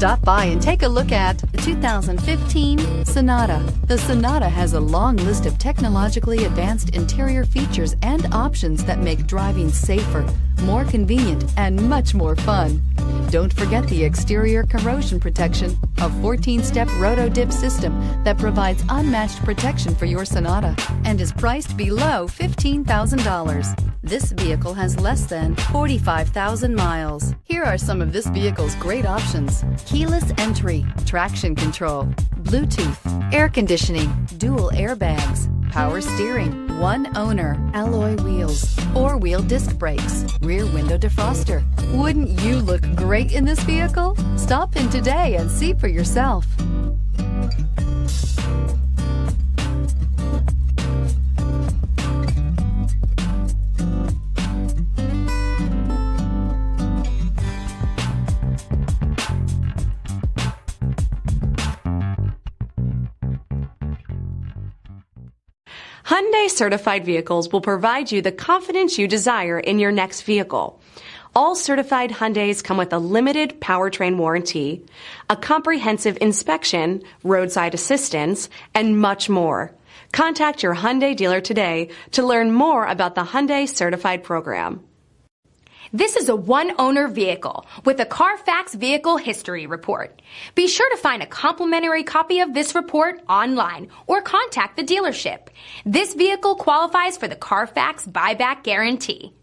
Stop by and take a look at the 2015 Sonata. The Sonata has a long list of technologically advanced interior features and options that make driving safer, more convenient, and much more fun. Don't forget the exterior corrosion protection, a 14-step roto-dip system that provides unmatched protection for your Sonata and is priced below $15,000. This vehicle has less than 45,000 miles. Here are some of this vehicle's great options: keyless entry, traction control, Bluetooth, air conditioning, dual airbags, power steering, one owner, alloy wheels, four-wheel disc brakes, rear window defroster. Wouldn't you look great in this vehicle? Stop in today and see for yourself. Hyundai certified vehicles will provide you the confidence you desire in your next vehicle. All certified Hyundais come with a limited powertrain warranty, a comprehensive inspection, roadside assistance, and much more. Contact your Hyundai dealer today to learn more about the Hyundai certified program. This is a one-owner vehicle with a CARFAX Vehicle History Report. Be sure to find a complimentary copy of this report online or contact the dealership. This vehicle qualifies for the CARFAX Buyback Guarantee.